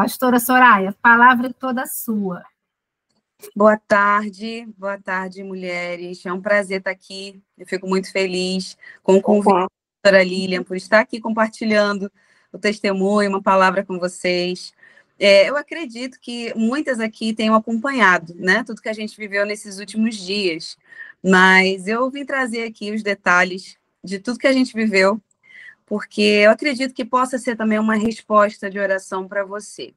Pastora Soraya, a palavra é toda sua. Boa tarde, mulheres. É um prazer estar aqui. Eu fico muito feliz com o convite da pastora Lilian por estar aqui compartilhando o testemunho, uma palavra com vocês. Eu acredito que muitas aqui tenham acompanhado, né, tudo que a gente viveu nesses últimos dias, mas eu vim trazer aqui os detalhes de tudo que a gente viveu, porque eu acredito que possa ser também uma resposta de oração para você,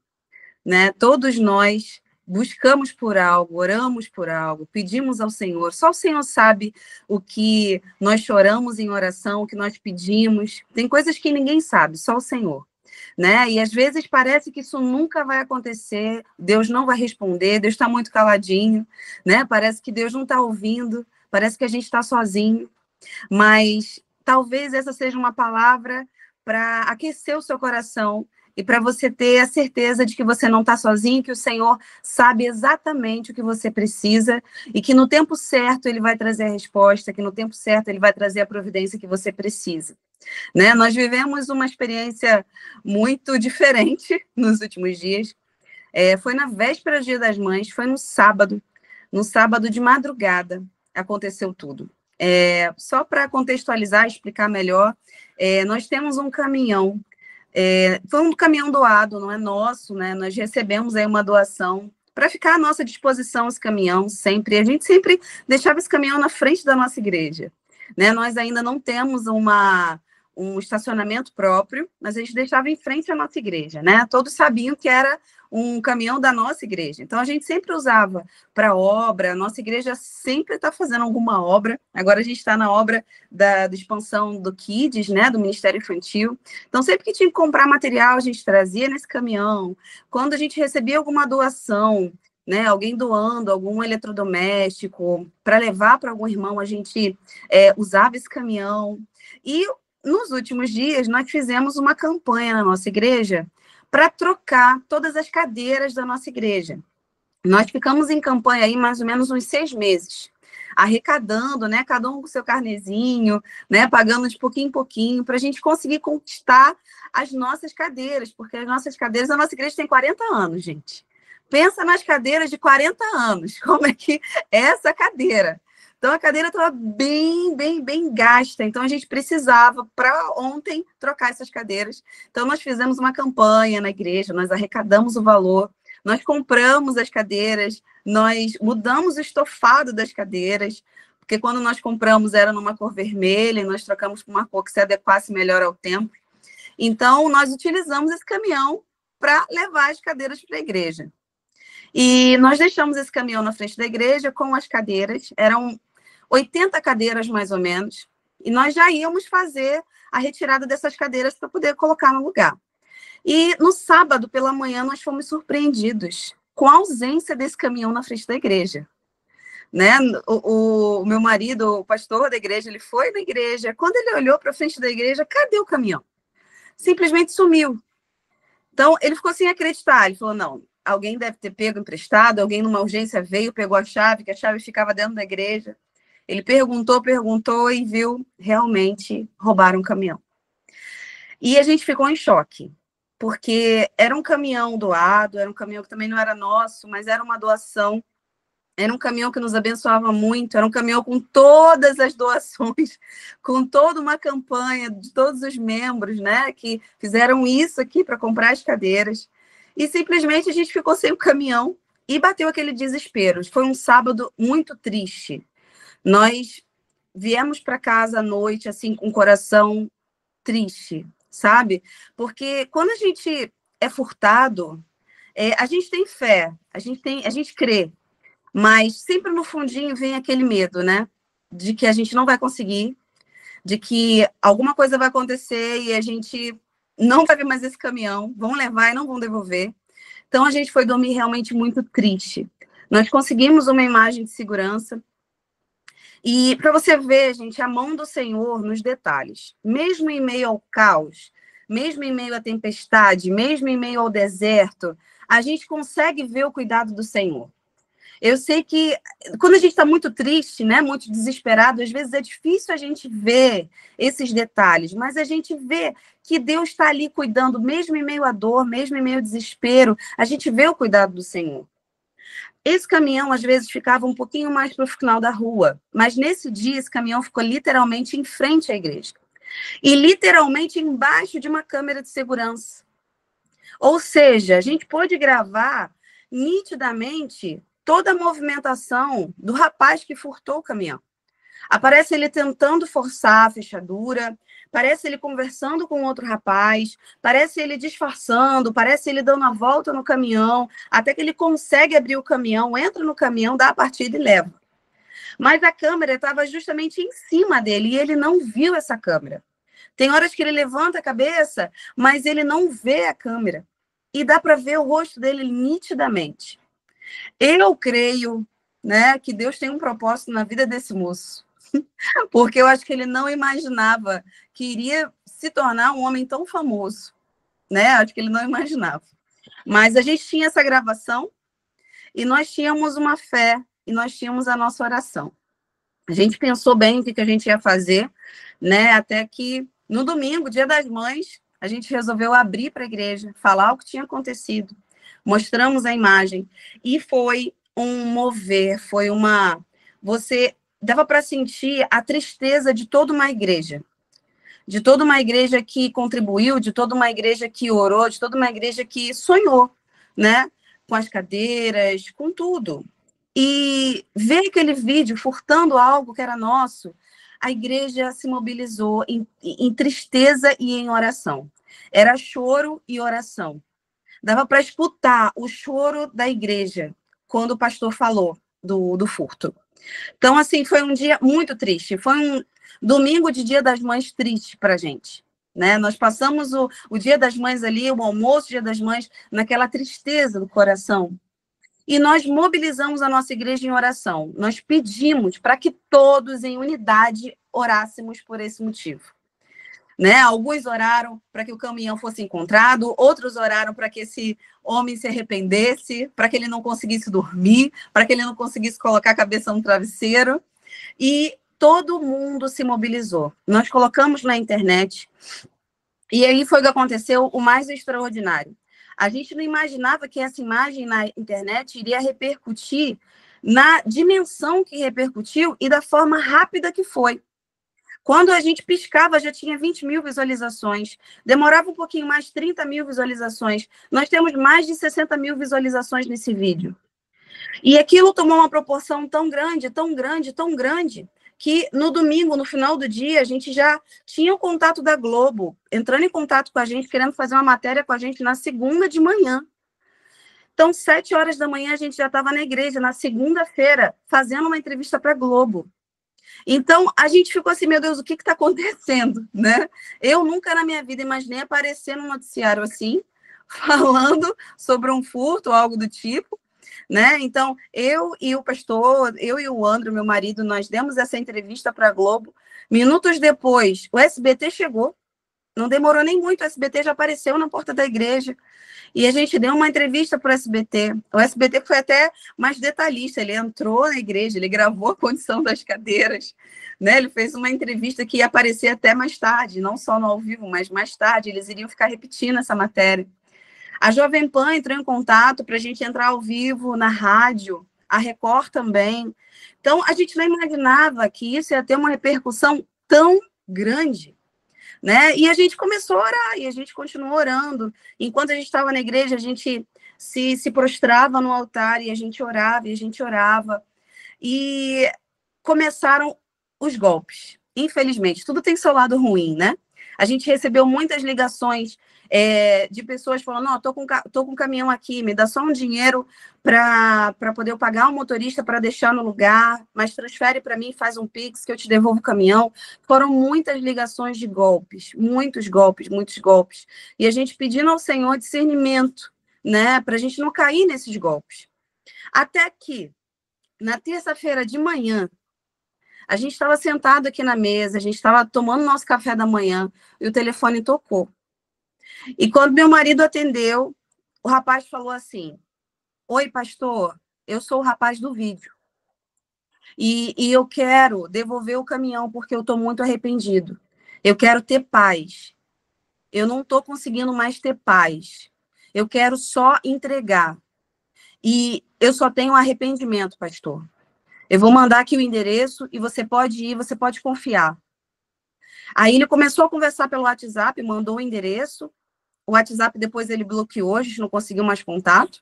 né? Todos nós buscamos por algo, oramos por algo, pedimos ao Senhor. Só o Senhor sabe o que nós choramos em oração, o que nós pedimos. Tem coisas que ninguém sabe, só o Senhor, né? E às vezes parece que isso nunca vai acontecer, Deus não vai responder, Deus está muito caladinho, né? Parece que Deus não está ouvindo, parece que a gente está sozinho, mas talvez essa seja uma palavra para aquecer o seu coração e para você ter a certeza de que você não está sozinho, que o Senhor sabe exatamente o que você precisa e que no tempo certo Ele vai trazer a resposta, que no tempo certo Ele vai trazer a providência que você precisa, né? Nós vivemos uma experiência muito diferente nos últimos dias. Foi na véspera do Dia das Mães, foi no sábado de madrugada aconteceu tudo. Só para contextualizar, explicar melhor, nós temos um caminhão. Foi um caminhão doado, não é nosso, né? Nós recebemos aí uma doação para ficar à nossa disposição esse caminhão sempre. A gente sempre deixava esse caminhão na frente da nossa igreja, né? Nós ainda não temos um estacionamento próprio, mas a gente deixava em frente à nossa igreja, né? Todos sabiam que era um caminhão da nossa igreja. Então, a gente sempre usava para obra, a nossa igreja sempre está fazendo alguma obra. Agora, a gente está na obra da expansão do Kids, né? Do Ministério Infantil. Então, sempre que tinha que comprar material, a gente trazia nesse caminhão. Quando a gente recebia alguma doação, né, alguém doando algum eletrodoméstico para levar para algum irmão, a gente usava esse caminhão. E nos últimos dias, nós fizemos uma campanha na nossa igreja para trocar todas as cadeiras da nossa igreja. Nós ficamos em campanha aí mais ou menos uns 6 meses, arrecadando, né, cada um com seu carnezinho, né, pagando de pouquinho em pouquinho, para a gente conseguir conquistar as nossas cadeiras, porque as nossas cadeiras, a nossa igreja tem 40 anos, gente. Pensa nas cadeiras de 40 anos, como é que é essa cadeira? Então, a cadeira estava bem gasta. Então, a gente precisava, para ontem, trocar essas cadeiras. Então, nós fizemos uma campanha na igreja, nós arrecadamos o valor, nós compramos as cadeiras, nós mudamos o estofado das cadeiras, porque quando nós compramos era numa cor vermelha, e nós trocamos por uma cor que se adequasse melhor ao tempo. Então, nós utilizamos esse caminhão para levar as cadeiras para a igreja. E nós deixamos esse caminhão na frente da igreja com as cadeiras, eram 80 cadeiras, mais ou menos, e nós já íamos fazer a retirada dessas cadeiras para poder colocar no lugar. E no sábado, pela manhã, nós fomos surpreendidos com a ausência desse caminhão na frente da igreja, né? O meu marido, o pastor da igreja, ele foi na igreja, quando ele olhou para a frente da igreja, cadê o caminhão? Simplesmente sumiu. Então, ele ficou sem acreditar, ele falou, não, alguém deve ter pego emprestado, alguém numa urgência veio, pegou a chave, que a chave ficava dentro da igreja. Ele perguntou e viu, realmente roubaram um caminhão. E a gente ficou em choque, porque era um caminhão doado, era um caminhão que também não era nosso, mas era uma doação, era um caminhão que nos abençoava muito, era um caminhão com todas as doações, com toda uma campanha de todos os membros, né, que fizeram isso aqui para comprar as cadeiras. E simplesmente a gente ficou sem o caminhão e bateu aquele desespero. Foi um sábado muito triste. Nós viemos para casa à noite, assim, com o coração triste, sabe? Porque quando a gente é furtado, a gente tem fé, a gente crê, mas sempre no fundinho vem aquele medo, né? De que a gente não vai conseguir, de que alguma coisa vai acontecer e a gente não vai ver mais esse caminhão, vão levar e não vão devolver. Então, a gente foi dormir realmente muito triste. Nós conseguimos uma imagem de segurança. E para você ver, gente, a mão do Senhor nos detalhes. Mesmo em meio ao caos, mesmo em meio à tempestade, mesmo em meio ao deserto, a gente consegue ver o cuidado do Senhor. Eu sei que quando a gente está muito triste, né, muito desesperado, às vezes é difícil a gente ver esses detalhes, mas a gente vê que Deus está ali cuidando, mesmo em meio à dor, mesmo em meio ao desespero, a gente vê o cuidado do Senhor. Esse caminhão, às vezes, ficava um pouquinho mais para o final da rua, mas nesse dia, esse caminhão ficou literalmente em frente à igreja. E literalmente embaixo de uma câmera de segurança. Ou seja, a gente pôde gravar nitidamente toda a movimentação do rapaz que furtou o caminhão. Aparece ele tentando forçar a fechadura, parece ele conversando com outro rapaz, parece ele disfarçando, parece ele dando a volta no caminhão, até que ele consegue abrir o caminhão, entra no caminhão, dá a partida e leva. Mas a câmera estava justamente em cima dele e ele não viu essa câmera. Tem horas que ele levanta a cabeça, mas ele não vê a câmera. E dá para ver o rosto dele nitidamente. Eu creio, né, que Deus tem um propósito na vida desse moço. Porque eu acho que ele não imaginava que iria se tornar um homem tão famoso. Né? Acho que ele não imaginava. Mas a gente tinha essa gravação e nós tínhamos uma fé e nós tínhamos a nossa oração. A gente pensou bem o que a gente ia fazer, né? Até que no domingo, Dia das Mães, a gente resolveu abrir para a igreja, falar o que tinha acontecido. Mostramos a imagem e foi um mover, foi uma... Você dava para sentir a tristeza de toda uma igreja. De toda uma igreja que contribuiu, de toda uma igreja que orou, de toda uma igreja que sonhou, né? Com as cadeiras, com tudo. E ver aquele vídeo furtando algo que era nosso, a igreja se mobilizou em tristeza e em oração. Era choro e oração. Dava para escutar o choro da igreja quando o pastor falou do furto. Então, assim, foi um dia muito triste. Foi um domingo de Dia das Mães triste para a gente. Né? Nós passamos o Dia das Mães ali, o almoço Dia das Mães, naquela tristeza do coração. E nós mobilizamos a nossa igreja em oração. Nós pedimos para que todos, em unidade, orássemos por esse motivo. Né? Alguns oraram para que o caminhão fosse encontrado, outros oraram para que esse homem se arrependesse, para que ele não conseguisse dormir, para que ele não conseguisse colocar a cabeça no travesseiro. E todo mundo se mobilizou. Nós colocamos na internet, e aí foi o que aconteceu, o mais extraordinário. A gente não imaginava que essa imagem na internet iria repercutir na dimensão que repercutiu e da forma rápida que foi. Quando a gente piscava, já tinha 20 mil visualizações. Demorava um pouquinho mais, 30 mil visualizações. Nós temos mais de 60 mil visualizações nesse vídeo. E aquilo tomou uma proporção tão grande, tão grande, tão grande, que no domingo, no final do dia, a gente já tinha o contato da Globo, entrando em contato com a gente, querendo fazer uma matéria com a gente na segunda de manhã. Então, 7 horas da manhã, a gente já estava na igreja, na segunda-feira, fazendo uma entrevista para a Globo. Então, a gente ficou assim, meu Deus, o que está acontecendo, né? Eu nunca na minha vida imaginei aparecer num noticiário assim, falando sobre um furto ou algo do tipo, né? Então, eu e o pastor, eu e o André, meu marido, nós demos essa entrevista para a Globo. Minutos depois, o SBT chegou, não demorou nem muito, o SBT já apareceu na porta da igreja. E a gente deu uma entrevista para o SBT. O SBT foi até mais detalhista, ele entrou na igreja, ele gravou a condição das cadeiras, né? Ele fez uma entrevista que ia aparecer até mais tarde, não só no ao vivo, mas mais tarde, eles iriam ficar repetindo essa matéria. A Jovem Pan entrou em contato para a gente entrar ao vivo na rádio, a Record também. Então, a gente não imaginava que isso ia ter uma repercussão tão grande. Né? E a gente começou a orar, e a gente continuou orando. Enquanto a gente estava na igreja, a gente se prostrava no altar, e a gente orava, e a gente orava. E começaram os golpes. Infelizmente, tudo tem seu lado ruim, né? A gente recebeu muitas ligações de pessoas falando, não, tô com um caminhão aqui, me dá só um dinheiro para poder pagar o motorista para deixar no lugar, mas transfere para mim, faz um Pix que eu te devolvo o caminhão. Foram muitas ligações de golpes, muitos golpes, muitos golpes. E a gente pedindo ao Senhor discernimento, né, para a gente não cair nesses golpes. Até que, na terça-feira de manhã, a gente estava sentado aqui na mesa, a gente estava tomando nosso café da manhã, e o telefone tocou. E quando meu marido atendeu, o rapaz falou assim, oi, pastor, eu sou o rapaz do vídeo. E eu quero devolver o caminhão porque eu estou muito arrependido. Eu quero ter paz. Eu não estou conseguindo mais ter paz. Eu quero só entregar. E eu só tenho arrependimento, pastor. Eu vou mandar aqui o endereço e você pode ir, você pode confiar. Aí ele começou a conversar pelo WhatsApp, mandou o endereço. O WhatsApp depois ele bloqueou, a gente não conseguiu mais contato,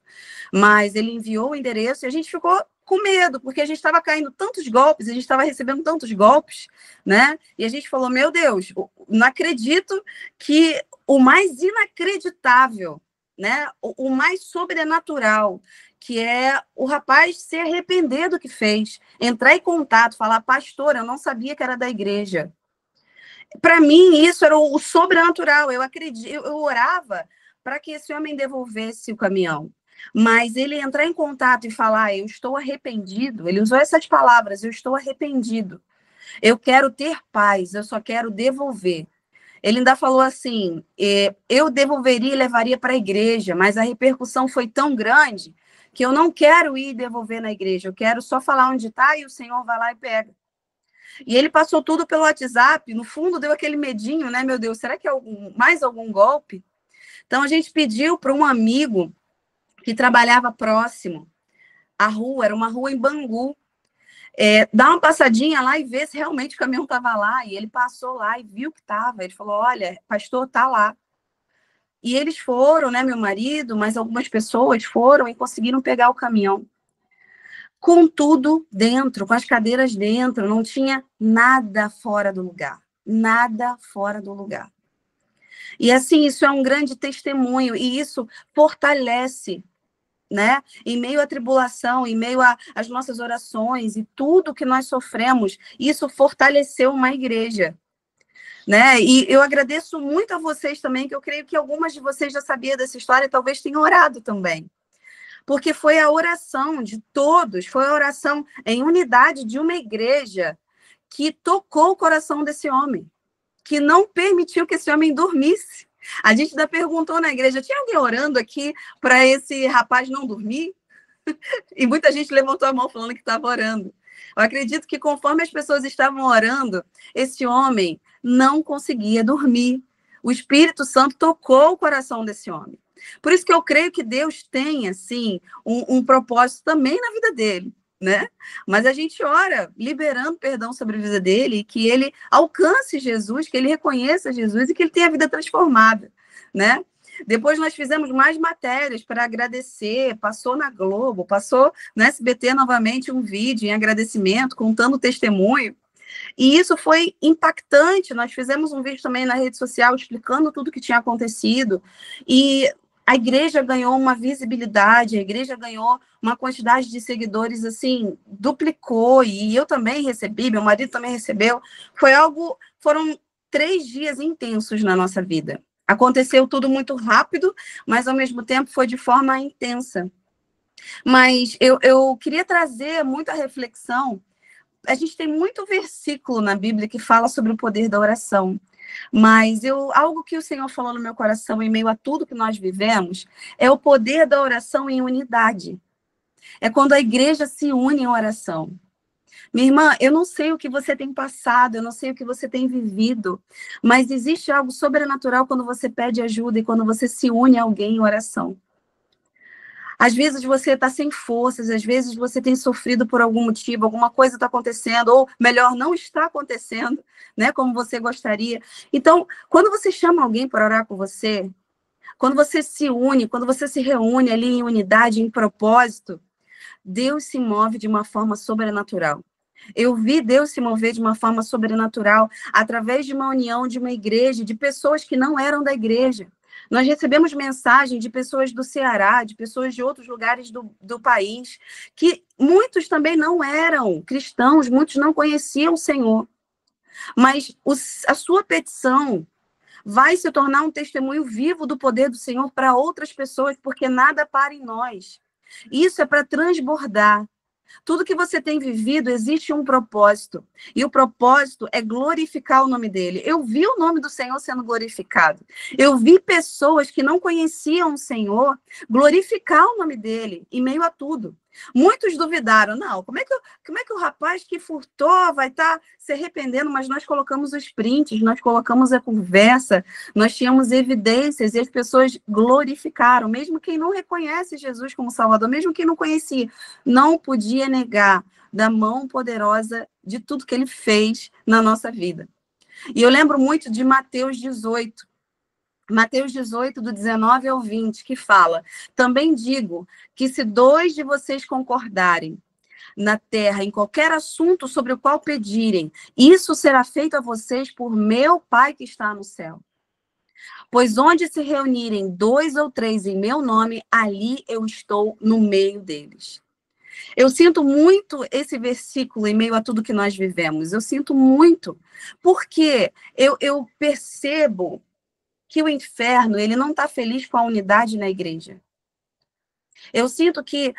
mas ele enviou o endereço e a gente ficou com medo, porque a gente estava caindo tantos golpes, a gente estava recebendo tantos golpes, né? E a gente falou, meu Deus, não acredito que o mais inacreditável, né? O mais sobrenatural, que é o rapaz se arrepender do que fez, entrar em contato, falar, pastor, eu não sabia que era da igreja. Para mim, isso era o sobrenatural. Eu acredito, eu orava para que esse homem devolvesse o caminhão. Mas ele entrar em contato e falar, eu estou arrependido, ele usou essas palavras, eu estou arrependido. Eu quero ter paz, eu só quero devolver. Ele ainda falou assim, eu devolveria e levaria para a igreja, mas a repercussão foi tão grande que eu não quero ir devolver na igreja, eu quero só falar onde está e o Senhor vai lá e pega. E ele passou tudo pelo WhatsApp, no fundo deu aquele medinho, né, meu Deus, será que é mais algum golpe? Então a gente pediu para um amigo que trabalhava próximo, a rua, era uma rua em Bangu, dar uma passadinha lá e ver se realmente o caminhão estava lá, e ele passou lá e viu que estava, ele falou, olha, pastor, está lá. E eles foram, né, meu marido, mas algumas pessoas foram e conseguiram pegar o caminhão. Com tudo dentro, com as cadeiras dentro, não tinha nada fora do lugar. Nada fora do lugar. E assim, isso é um grande testemunho, e isso fortalece, né? Em meio à tribulação, em meio às nossas orações e tudo que nós sofremos, isso fortaleceu uma igreja. Né? E eu agradeço muito a vocês também, que eu creio que algumas de vocês já sabiam dessa história e talvez tenham orado também. Porque foi a oração de todos, foi a oração em unidade de uma igreja que tocou o coração desse homem, que não permitiu que esse homem dormisse. A gente ainda perguntou na igreja, tinha alguém orando aqui para esse rapaz não dormir? E muita gente levantou a mão falando que estava orando. Eu acredito que conforme as pessoas estavam orando, esse homem não conseguia dormir. O Espírito Santo tocou o coração desse homem. Por isso que eu creio que Deus tem, assim, um propósito também na vida dele, né? Mas a gente ora liberando perdão sobre a vida dele, que ele alcance Jesus, que ele reconheça Jesus e que ele tenha a vida transformada, né? Depois nós fizemos mais matérias para agradecer, passou na Globo, passou no SBT novamente um vídeo em agradecimento, contando o testemunho. E isso foi impactante. Nós fizemos um vídeo também na rede social explicando tudo o que tinha acontecido. E a igreja ganhou uma visibilidade, a igreja ganhou uma quantidade de seguidores, assim, duplicou. E eu também recebi, meu marido também recebeu. Foram 3 dias intensos na nossa vida. Aconteceu tudo muito rápido, mas, ao mesmo tempo, foi de forma intensa. Mas eu queria trazer muita reflexão. A gente tem muito versículo na Bíblia que fala sobre o poder da oração. Mas algo que o Senhor falou no meu coração em meio a tudo que nós vivemos é o poder da oração em unidade. É quando a igreja se une em oração. Minha irmã, eu não sei o que você tem passado, eu não sei o que você tem vivido, mas existe algo sobrenatural quando você pede ajuda e quando você se une a alguém em oração. Às vezes você está sem forças, às vezes você tem sofrido por algum motivo, alguma coisa está acontecendo, ou melhor, não está acontecendo, né, como você gostaria. Então, quando você chama alguém para orar com você, quando você se une, quando você se reúne ali em unidade, em propósito, Deus se move de uma forma sobrenatural. Eu vi Deus se mover de uma forma sobrenatural através de uma união de uma igreja, de pessoas que não eram da igreja. Nós recebemos mensagem de pessoas do Ceará, de pessoas de outros lugares do país, que muitos também não eram cristãos, muitos não conheciam o Senhor. Mas a sua petição vai se tornar um testemunho vivo do poder do Senhor para outras pessoas, porque nada para em nós. Isso é para transbordar. Tudo que você tem vivido, existe um propósito. E o propósito é glorificar o nome dele. Eu vi o nome do Senhor sendo glorificado. Eu vi pessoas que não conheciam o Senhor glorificar o nome dele em meio a tudo. Muitos duvidaram, não, como é que o rapaz que furtou vai estar se arrependendo? Mas nós colocamos os prints, nós colocamos a conversa, nós tínhamos evidências e as pessoas glorificaram, mesmo quem não reconhece Jesus como Salvador, mesmo quem não conhecia, não podia negar da mão poderosa de tudo que ele fez na nossa vida. E eu lembro muito de Mateus 18, do 19 ao 20, que fala: também digo que se 2 de vocês concordarem na terra em qualquer assunto sobre o qual pedirem, isso será feito a vocês por meu Pai que está no céu. Pois onde se reunirem 2 ou 3 em meu nome, ali eu estou no meio deles. Eu sinto muito esse versículo em meio a tudo que nós vivemos. Eu sinto muito, porque eu percebo que o inferno ele não está feliz com a unidade na igreja. Eu sinto que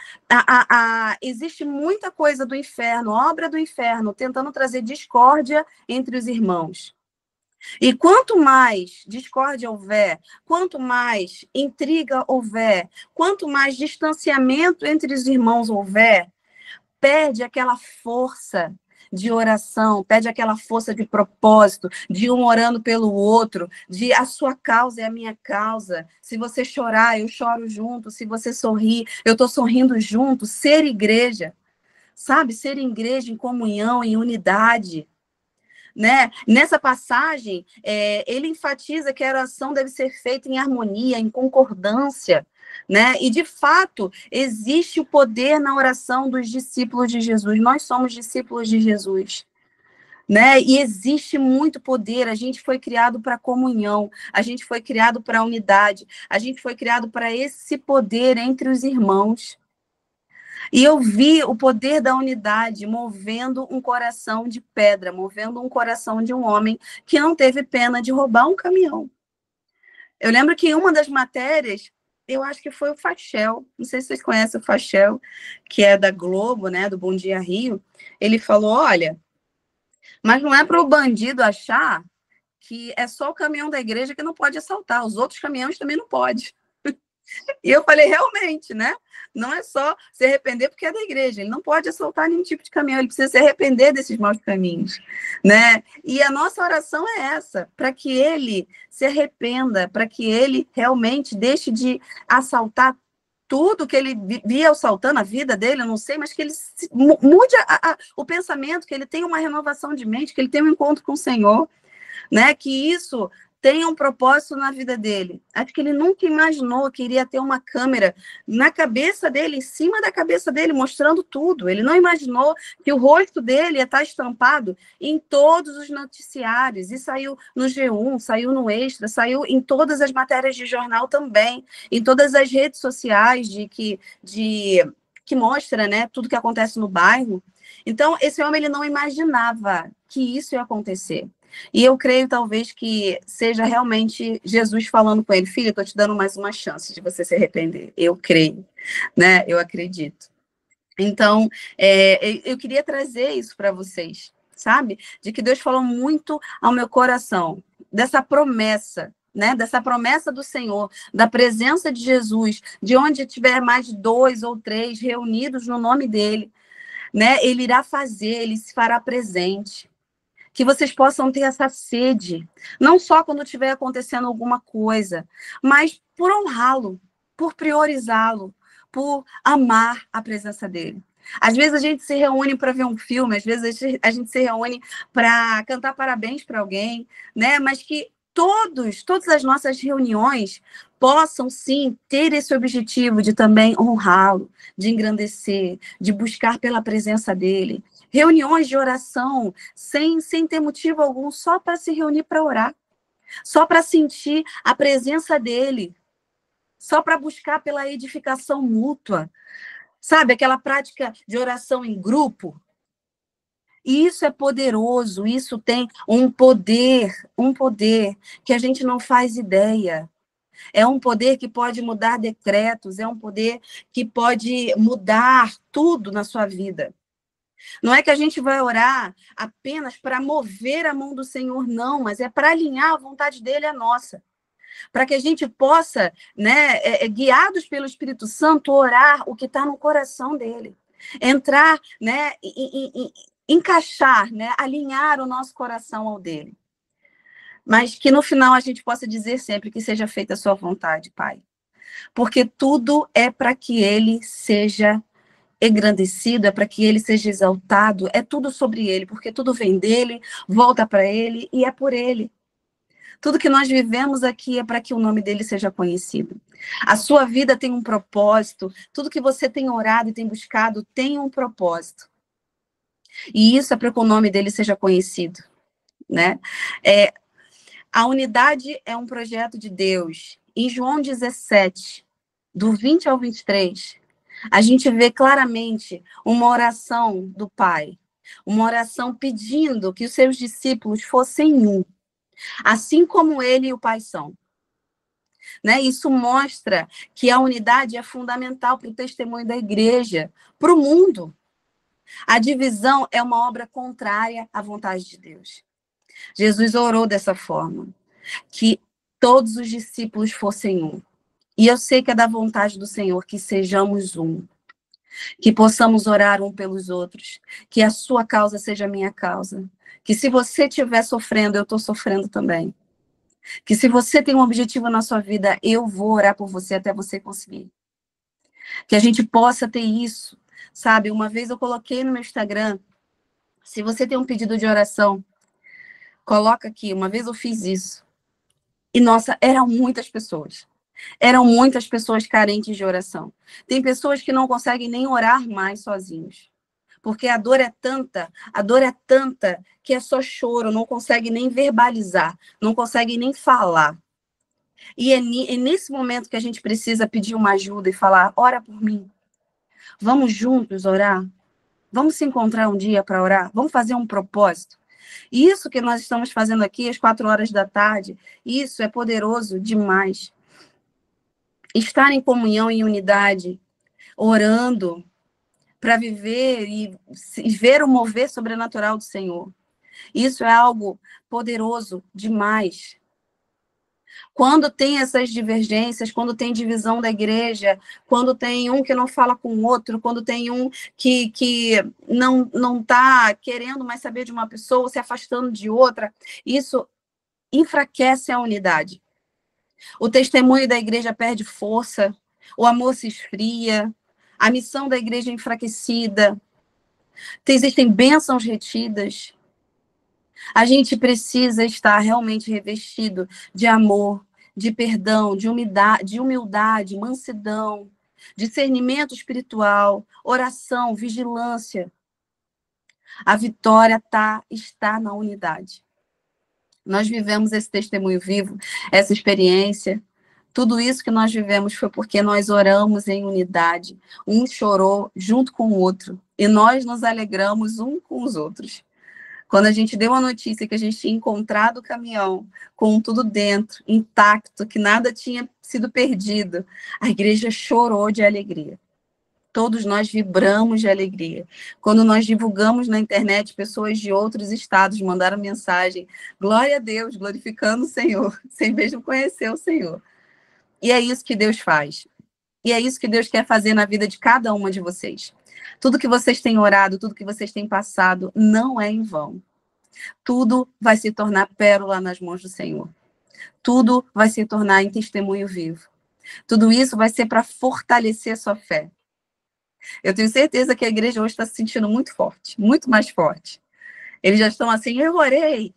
existe muita coisa do inferno, obra do inferno, tentando trazer discórdia entre os irmãos. E quanto mais discórdia houver, quanto mais intriga houver, quanto mais distanciamento entre os irmãos houver, perde aquela força de oração, perde aquela força de propósito, de um orando pelo outro, de a sua causa é a minha causa. Se você chorar, eu choro junto. Se você sorrir, eu estou sorrindo junto. Ser igreja, sabe? Ser igreja em comunhão, em unidade. Né? Nessa passagem, ele enfatiza que a oração deve ser feita em harmonia, em concordância, né? E, de fato, existe o poder na oração dos discípulos de Jesus. Nós somos discípulos de Jesus, né? E existe muito poder. A gente foi criado para comunhão, a gente foi criado para unidade, a gente foi criado para esse poder entre os irmãos. E eu vi o poder da unidade movendo um coração de pedra, movendo um coração de um homem que não teve pena de roubar um caminhão. Eu lembro que em uma das matérias, eu acho que foi o Fachel, não sei se vocês conhecem o Fachel, que é da Globo, né, do Bom Dia Rio, ele falou, olha, mas não é para o bandido achar que é só o caminhão da igreja que não pode assaltar, os outros caminhões também não podem. E eu falei, realmente, né? Não é só se arrepender porque é da igreja. Ele não pode assaltar nenhum tipo de caminhão, ele precisa se arrepender desses maus caminhos, né? E a nossa oração é essa, para que ele se arrependa, para que ele realmente deixe de assaltar tudo que ele via assaltando a vida dele, eu não sei, mas que ele mude o pensamento, que ele tenha uma renovação de mente, que ele tenha um encontro com o Senhor, né? Que isso tenha um propósito na vida dele. Acho que ele nunca imaginou que iria ter uma câmera na cabeça dele, em cima da cabeça dele, mostrando tudo. Ele não imaginou que o rosto dele ia estar estampado em todos os noticiários. E saiu no G1, saiu no Extra, saiu em todas as matérias de jornal também, em todas as redes sociais que mostra, né, tudo que acontece no bairro. Então, esse homem ele não imaginava que isso ia acontecer. E eu creio, talvez, que seja realmente Jesus falando com ele, filho, eu estou te dando mais uma chance de você se arrepender. Eu creio, né? Eu acredito. Então, eu queria trazer isso para vocês, sabe? De que Deus falou muito ao meu coração, dessa promessa, né? Dessa promessa do Senhor, da presença de Jesus, de onde tiver mais de 2 ou 3 reunidos no nome dele, né? Ele irá fazer, ele se fará presente. Que vocês possam ter essa sede, não só quando estiver acontecendo alguma coisa, mas por honrá-lo, por priorizá-lo, por amar a presença dele. Às vezes a gente se reúne para ver um filme, às vezes a gente se reúne para cantar parabéns para alguém, né? Mas que todas as nossas reuniões possam, sim, ter esse objetivo de também honrá-lo, de engrandecer, de buscar pela presença dele. Reuniões de oração sem ter motivo algum, só para se reunir para orar, só para sentir a presença dele, só para buscar pela edificação mútua, sabe? Aquela prática de oração em grupo. E isso é poderoso, isso tem um poder que a gente não faz ideia. É um poder que pode mudar decretos, é um poder que pode mudar tudo na sua vida. Não é que a gente vai orar apenas para mover a mão do Senhor, não, mas é para alinhar a vontade dele à nossa. para que a gente possa, né, guiados pelo Espírito Santo, orar o que está no coração dele. Entrar, né, encaixar, né, alinhar o nosso coração ao dele. Mas que no final a gente possa dizer sempre que seja feita a sua vontade, Pai. Porque tudo é para que ele seja engrandecido, é para que ele seja exaltado, é tudo sobre ele, porque tudo vem dele, volta para ele e é por ele. Tudo que nós vivemos aqui é para que o nome dele seja conhecido. A sua vida tem um propósito, tudo que você tem orado e tem buscado tem um propósito. E isso é para que o nome dele seja conhecido, né? A unidade é um projeto de Deus. Em João 17, do 20 ao 23, a gente vê claramente uma oração do Pai, uma oração pedindo que os seus discípulos fossem um, assim como ele e o Pai são. Né? Isso mostra que a unidade é fundamental para o testemunho da igreja, para o mundo. A divisão é uma obra contrária à vontade de Deus. Jesus orou dessa forma, que todos os discípulos fossem um. E eu sei que é da vontade do Senhor que sejamos um, que possamos orar um pelos outros, que a sua causa seja a minha causa, que se você estiver sofrendo, eu estou sofrendo também. Que se você tem um objetivo na sua vida, eu vou orar por você até você conseguir. Que a gente possa ter isso, sabe? Uma vez eu coloquei no meu Instagram, se você tem um pedido de oração, coloca aqui. Uma vez eu fiz isso. E, nossa, eram muitas pessoas. Eram muitas pessoas carentes de oração. Tem pessoas que não conseguem nem orar mais sozinhos. Porque a dor é tanta que é só choro, não consegue nem verbalizar, não consegue nem falar. E é nesse momento que a gente precisa pedir uma ajuda e falar, ora por mim. Vamos juntos orar? Vamos se encontrar um dia para orar? Vamos fazer um propósito? E isso que nós estamos fazendo aqui às 4 horas da tarde, isso é poderoso demais. Estar em comunhão e unidade, orando, para viver e ver o mover sobrenatural do Senhor. Isso é algo poderoso demais. Quando tem essas divergências, quando tem divisão da igreja, quando tem um que não fala com o outro, quando tem um que não está querendo mais saber de uma pessoa, se afastando de outra, isso enfraquece a unidade. O testemunho da igreja perde força, o amor se esfria, a missão da igreja é enfraquecida, existem bênçãos retidas. A gente precisa estar realmente revestido de amor, de perdão, de humildade, mansidão, discernimento espiritual, oração, vigilância. A vitória está na unidade. Nós vivemos esse testemunho vivo, essa experiência. Tudo isso que nós vivemos foi porque nós oramos em unidade. Um chorou junto com o outro. E nós nos alegramos um com os outros. Quando a gente deu a notícia que a gente tinha encontrado o caminhão com tudo dentro, intacto, que nada tinha sido perdido, a igreja chorou de alegria. Todos nós vibramos de alegria. Quando nós divulgamos na internet, pessoas de outros estados mandaram mensagem, glória a Deus, glorificando o Senhor, sem mesmo conhecer o Senhor. E é isso que Deus faz. E é isso que Deus quer fazer na vida de cada uma de vocês. Tudo que vocês têm orado, tudo que vocês têm passado, não é em vão. Tudo vai se tornar pérola nas mãos do Senhor. Tudo vai se tornar em testemunho vivo. Tudo isso vai ser para fortalecer a sua fé. Eu tenho certeza que a igreja hoje está se sentindo muito forte, muito mais forte. Eles já estão assim, eu orei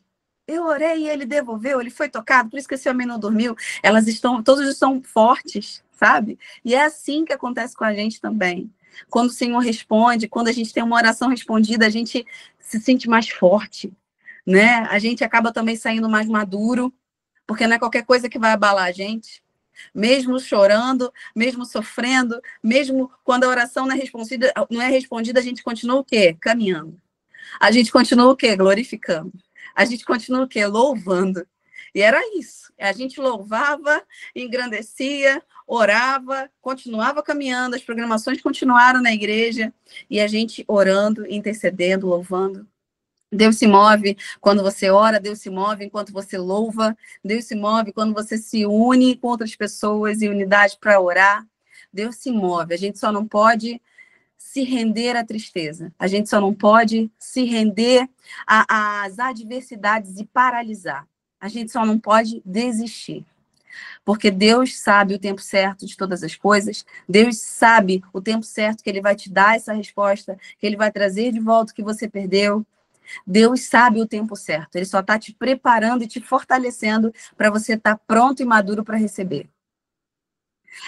e ele devolveu, ele foi tocado, por isso que esse homem não dormiu. Todos estão fortes, sabe? E é assim que acontece com a gente também. Quando o Senhor responde, quando a gente tem uma oração respondida, a gente se sente mais forte, né? A gente acaba também saindo mais maduro, porque não é qualquer coisa que vai abalar a gente. Mesmo chorando, mesmo sofrendo, mesmo quando a oração não é respondida, a gente continua o quê? Caminhando. A gente continua o quê? Glorificando. A gente continua o quê? Louvando. E era isso. A gente louvava, engrandecia, orava, continuava caminhando, as programações continuaram na igreja, e a gente orando, intercedendo, louvando. Deus se move quando você ora, Deus se move enquanto você louva, Deus se move quando você se une com outras pessoas em unidade para orar. Deus se move. A gente só não pode se render à tristeza. A gente só não pode se render às adversidades e paralisar. A gente só não pode desistir. Porque Deus sabe o tempo certo de todas as coisas. Deus sabe o tempo certo que Ele vai te dar essa resposta, que Ele vai trazer de volta o que você perdeu. Deus sabe o tempo certo. Ele só está te preparando e te fortalecendo para você estar pronto e maduro para receber.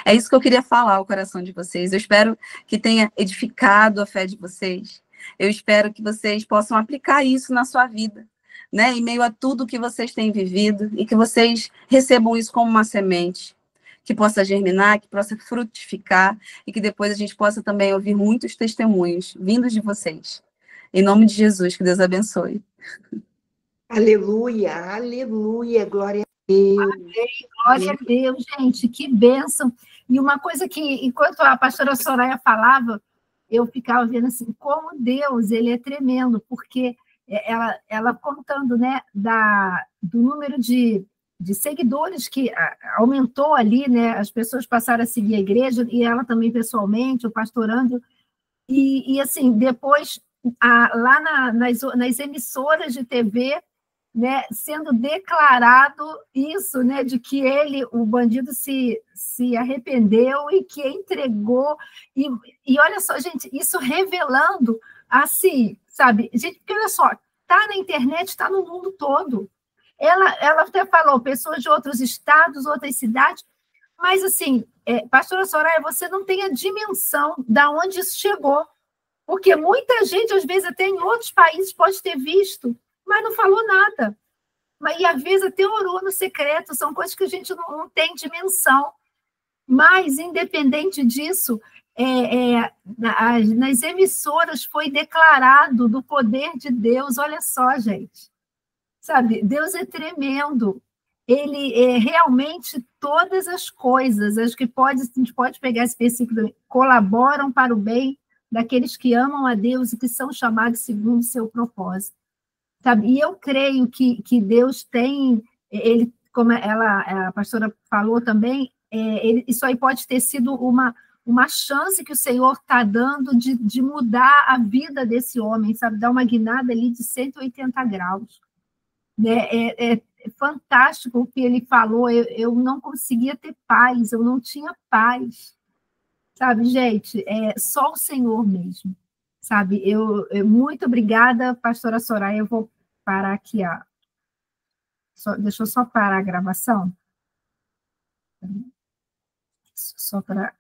É isso que eu queria falar ao coração de vocês. Eu espero que tenha edificado a fé de vocês. Eu espero que vocês possam aplicar isso na sua vida, né? Em meio a tudo que vocês têm vivido, e que vocês recebam isso como uma semente, que possa germinar, que possa frutificar, e que depois a gente possa também ouvir muitos testemunhos vindos de vocês. Em nome de Jesus, que Deus abençoe. Aleluia, aleluia, glória a Deus. Amém, glória a Deus, gente, que bênção. E uma coisa que, enquanto a pastora Soraya falava, eu ficava vendo assim, como Deus, ele é tremendo, porque ela contando, né, do número de seguidores que aumentou ali, né, as pessoas passaram a seguir a igreja, e ela também pessoalmente, o pastorando, e assim, depois, lá nas emissoras de TV, né, sendo declarado isso, né, de que o bandido se arrependeu e que entregou, e olha só, gente, isso revelando, assim, sabe, gente, porque olha só, tá na internet, está no mundo todo, ela até falou, pessoas de outros estados, outras cidades, mas assim, pastora Soraya, você não tem a dimensão da onde isso chegou, porque muita gente, às vezes, até em outros países, pode ter visto, mas não falou nada. E às vezes até orou no secreto, são coisas que a gente não tem dimensão. Mas, independente disso, nas emissoras foi declarado do poder de Deus. Olha só, gente. Sabe, Deus é tremendo. Ele realmente todas as coisas, acho que a gente pode pegar esse versículo, colaboram para o bem daqueles que amam a Deus e que são chamados segundo o seu propósito. Sabe? E eu creio que Deus tem, ele, como a pastora falou também, isso aí pode ter sido uma chance que o Senhor está dando de mudar a vida desse homem, sabe? Dar uma guinada ali de 180 graus. Né? É fantástico o que ele falou, eu não conseguia ter paz, eu não tinha paz. Sabe, gente? Só o Senhor mesmo. Sabe? Muito obrigada, pastora Soraya. Eu vou parar aqui. Deixa eu só parar a gravação. Só para